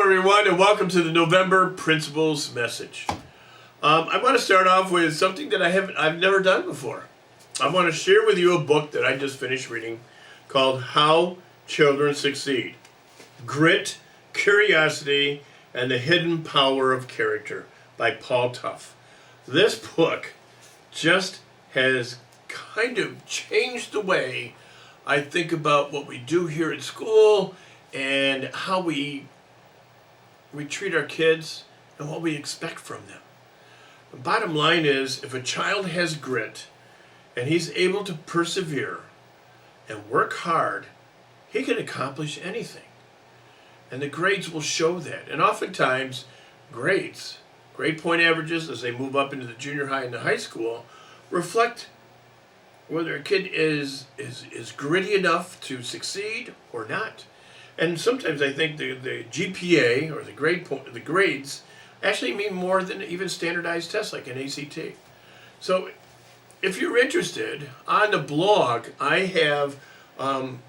everyone, and welcome to the November Principals Message. I want to start off with something that I've never done before. I want to share with you a book that I just finished reading called How Children Succeed: Grit, Curiosity, and the Hidden Power of Character by Paul Tough. This book just has kind of changed the way I think about what we do here at school and how we treat our kids and what we expect from them. The bottom line is, if a child has grit and he's able to persevere and work hard, he can accomplish anything. And the grades will show that. And oftentimes, grade point averages as they move up into the junior high and the high school reflect whether a kid is gritty enough to succeed or not. And sometimes I think the GPA or the grades actually mean more than even standardized tests like an ACT. So if you're interested, on the blog I have I'm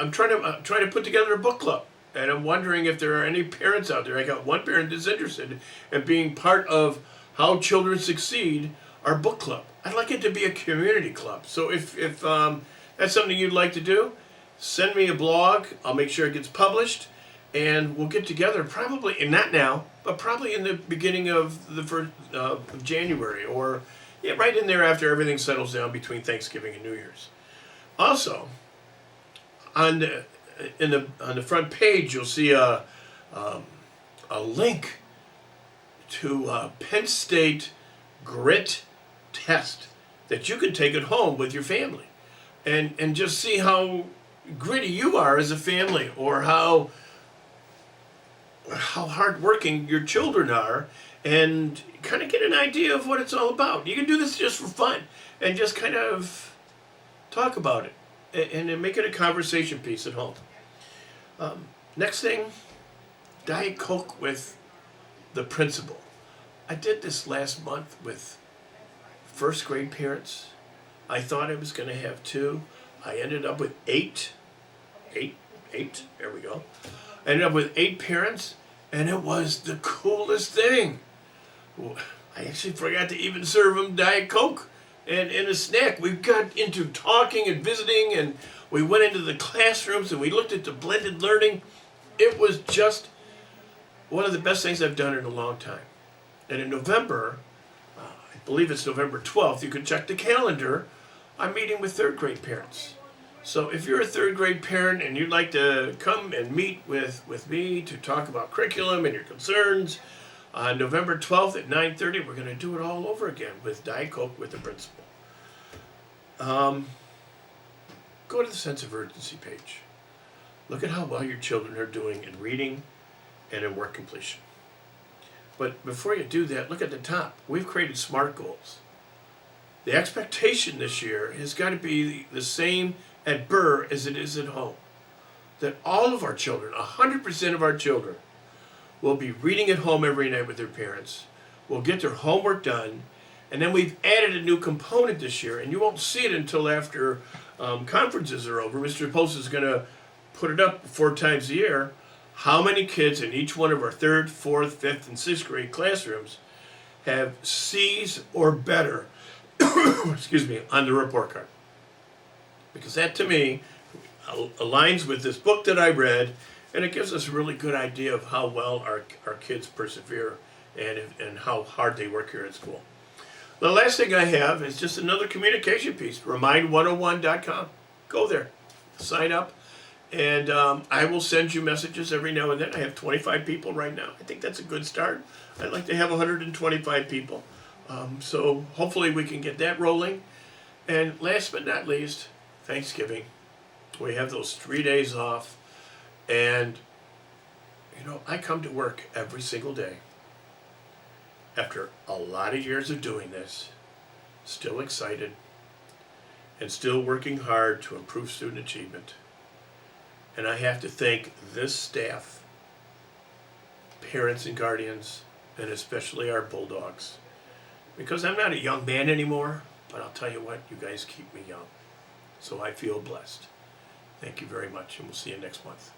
trying to put together a book club, and I'm wondering if there are any parents out there. I got one parent that's interested in being part of How Children Succeed, our book club. I'd like it to be a community club. So if that's something you'd like to do, send me a blog. I'll make sure it gets published, and we'll get together probably, and not now, but probably in the beginning of the first of January, or right in there after everything settles down between Thanksgiving and New Year's. Also, on the front page, you'll see a link to Penn State Grit test that you can take at home with your family, and just see how gritty you are as a family, or how hardworking your children are, and kind of get an idea of what it's all about. You can do this just for fun and just kind of talk about it and make it a conversation piece at home. Next thing, Diet Coke with the principal. I did this last month with first grade parents. I thought I was going to have 2. I ended up with 8. There we go. I ended up with 8 parents, and it was the coolest thing. I actually forgot to even serve them Diet Coke and a snack. We got into talking and visiting, and we went into the classrooms, and we looked at the blended learning. It was just one of the best things I've done in a long time. And in November, I believe it's November 12th, you can check the calendar, I'm meeting with third grade parents. So if you're a third grade parent and you'd like to come and meet with me to talk about curriculum and your concerns, on November 12th at 9:30, we're going to do it all over again with Diet Coke with the principal. Go to the sense of urgency page. Look at how well your children are doing in reading and in work completion. But before you do that, look at the top. We've created SMART goals. The expectation this year has got to be the same at Burr as it is at home. That all of our children, 100% of our children, will be reading at home every night with their parents, will get their homework done, and then we've added a new component this year, and you won't see it until after conferences are over. Mr. Post is going to put it up 4 times a year. How many kids in each one of our 3rd, 4th, 5th, and 6th grade classrooms have C's or better excuse me, on the report card? Because that, to me, aligns with this book that I read, and it gives us a really good idea of how well our kids persevere and how hard they work here at school. The last thing I have is just another communication piece, remind101.com. Go there, sign up, and I will send you messages every now and then. I have 25 people right now. I think that's a good start. I'd like to have 125 people. So hopefully we can get that rolling. And last but not least, Thanksgiving. We have those 3 days off. And, I come to work every single day after a lot of years of doing this, still excited, and still working hard to improve student achievement. And I have to thank this staff, parents and guardians, and especially our Bulldogs. Because I'm not a young man anymore, but I'll tell you what, you guys keep me young. So I feel blessed. Thank you very much, and we'll see you next month.